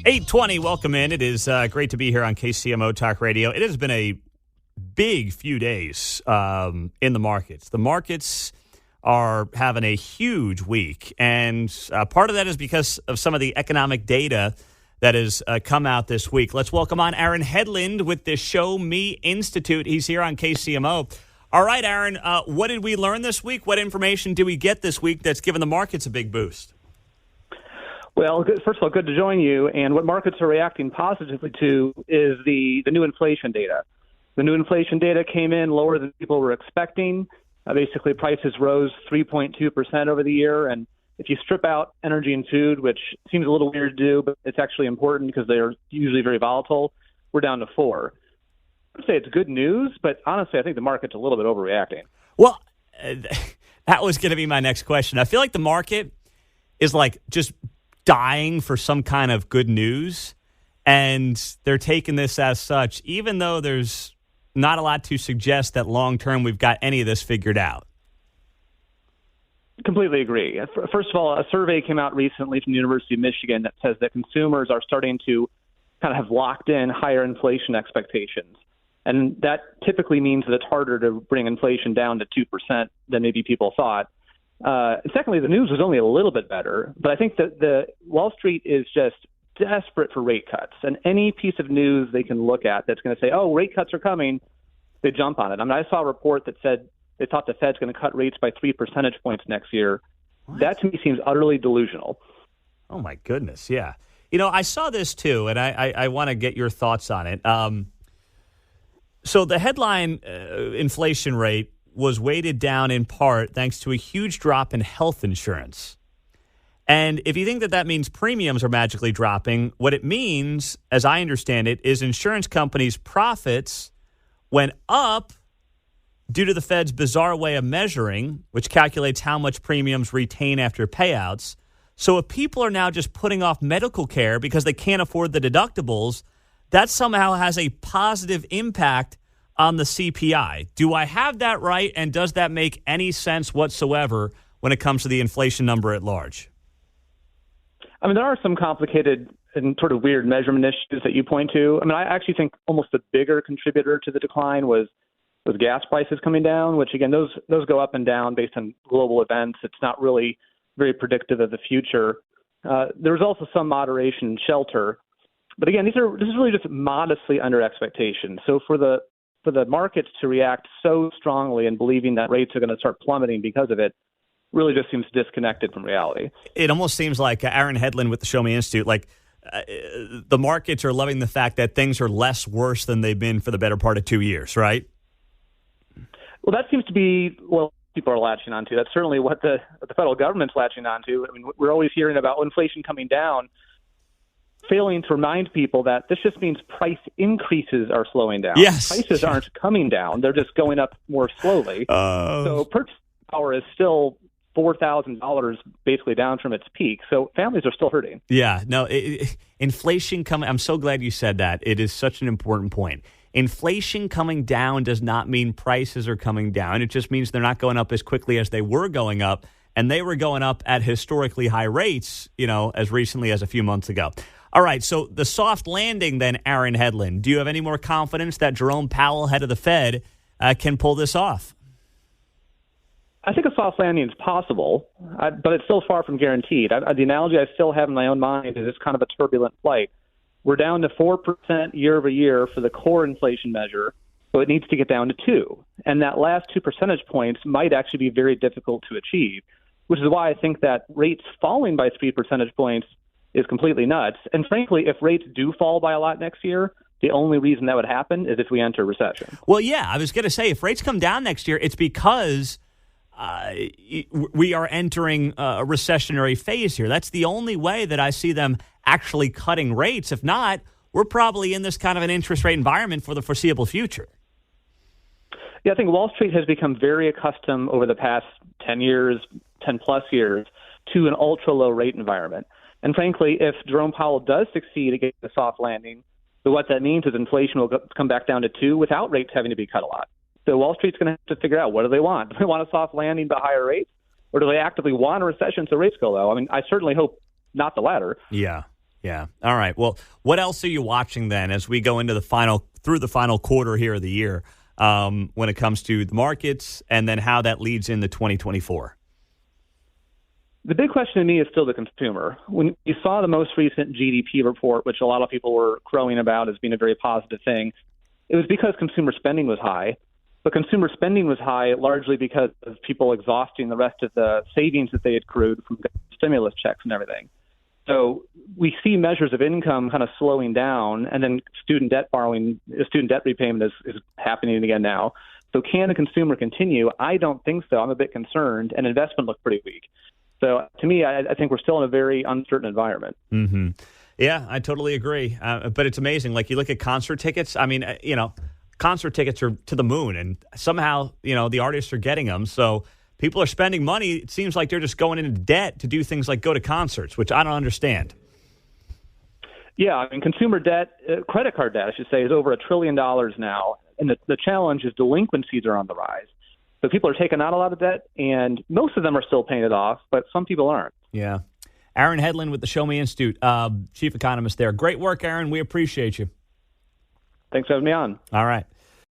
8:20, welcome in. It is great to be here on KCMO Talk Radio. It has been a big few days in the markets. The markets are having a huge week, and part of that is because of some of the economic data that has come out this week. Let's welcome on Aaron Hedlund with the Show Me Institute. He's here on KCMO. All right, Aaron, what did we learn this week? What information did we get this week that's given the markets a big boost? Well, first of all, good to join you. And what markets are reacting positively to is the new inflation data. The new inflation data came in lower than people were expecting. Basically, prices rose 3.2% over the year. And if you strip out energy and food, which seems a little weird to do, but it's actually important because they are usually very volatile, we're down to 4%. I'd say it's good news, but honestly, I think the market's a little bit overreacting. Well, that was going to be my next question. I feel like the market is like just dying for some kind of good news, and they're taking this as such, even though there's not a lot to suggest that long-term we've got any of this figured out. Completely agree. First of all, a survey came out recently from the University of Michigan that says that consumers are starting to kind of have locked in higher inflation expectations. And that typically means that it's harder to bring inflation down to 2% than maybe people thought. And secondly, the news was only a little bit better, but I think that the Wall Street is just desperate for rate cuts. And any piece of news they can look at that's going to say, oh, rate cuts are coming, they jump on it. I mean, I saw a report that said they thought the Fed's going to cut rates by 3 percentage points next year. What? That to me seems utterly delusional. Oh, my goodness, yeah. You know, I saw this too, and I want to get your thoughts on it. So the headline inflation rate was weighted down in part thanks to a huge drop in health insurance. And if you think that that means premiums are magically dropping, what it means, as I understand it, is insurance companies' profits went up due to the Fed's bizarre way of measuring, which calculates how much premiums retain after payouts. So if people are now just putting off medical care because they can't afford the deductibles, that somehow has a positive impact on the CPI. Do I have that right? And does that make any sense whatsoever when it comes to the inflation number at large? I mean, there are some complicated and sort of weird measurement issues that you point to. I mean, I actually think almost the bigger contributor to the decline was gas prices coming down, which, again, those go up and down based on global events. It's not really very predictive of the future. There was also some moderation in shelter. But, again, this is really just modestly under expectation. So for the markets to react so strongly and believing that rates are going to start plummeting because of it really just seems disconnected from reality. It almost seems like Aaron Hedlund with the Show Me Institute, like the markets are loving the fact that things are less worse than they've been for the better part of 2 years, right? Well, that seems to be what people are latching onto. That's certainly what the federal government's latching onto. I mean, we're always hearing about inflation coming down, failing to remind people that this just means price increases are slowing down. Yes. Prices aren't coming down. They're just going up more slowly. So purchasing power is still $4,000 basically down from its peak. So families are still hurting. Yeah. No, inflation coming. I'm so glad you said that. It is such an important point. Inflation coming down does not mean prices are coming down. It just means they're not going up as quickly as they were going up. And they were going up at historically high rates, as recently as a few months ago. All right, so the soft landing then, Aaron Hedlund. Do you have any more confidence that Jerome Powell, head of the Fed, can pull this off? I think a soft landing is possible, but it's still far from guaranteed. The analogy I still have in my own mind is it's kind of a turbulent flight. We're down to 4% year over year for the core inflation measure, so it needs to get down to 2%. And that last 2 percentage points might actually be very difficult to achieve, which is why I think that rates falling by 3 percentage points is completely nuts. And frankly, if rates do fall by a lot next year, the only reason that would happen is if we enter recession. Well, yeah, I was going to say, if rates come down next year, it's because we are entering a recessionary phase here. That's the only way that I see them actually cutting rates. If not, we're probably in this kind of an interest rate environment for the foreseeable future. Yeah, I think Wall Street has become very accustomed over the past 10 years, 10 plus years, to an ultra low rate environment. And frankly, if Jerome Powell does succeed at getting a soft landing, so what that means is inflation will come back down to 2% without rates having to be cut a lot. So Wall Street's going to have to figure out, what do they want? Do they want a soft landing but higher rates? Or do they actively want a recession so rates go low? I mean, I certainly hope not the latter. Yeah. Yeah. All right. Well, what else are you watching then as we go into the final quarter here of the year when it comes to the markets and then how that leads into 2024? The big question to me is still the consumer. When you saw the most recent GDP report, which a lot of people were crowing about as being a very positive thing, it was because consumer spending was high. But consumer spending was high largely because of people exhausting the rest of the savings that they had accrued from stimulus checks and everything. So we see measures of income kind of slowing down, and then student debt repayment is happening again now. So can the consumer continue? I don't think so. I'm a bit concerned, and investment looks pretty weak. So to me, I think we're still in a very uncertain environment. Mm-hmm. Yeah, I totally agree. But it's amazing. Like you look at concert tickets. I mean, concert tickets are to the moon, and somehow, the artists are getting them. So people are spending money. It seems like they're just going into debt to do things like go to concerts, which I don't understand. Yeah, I mean, consumer debt, credit card debt, I should say, is over $1 trillion now. And the challenge is delinquencies are on the rise. So people are taking out a lot of debt, and most of them are still paying it off, but some people aren't. Yeah. Aaron Hedlund with the Show Me Institute, chief economist there. Great work, Aaron. We appreciate you. Thanks for having me on. All right.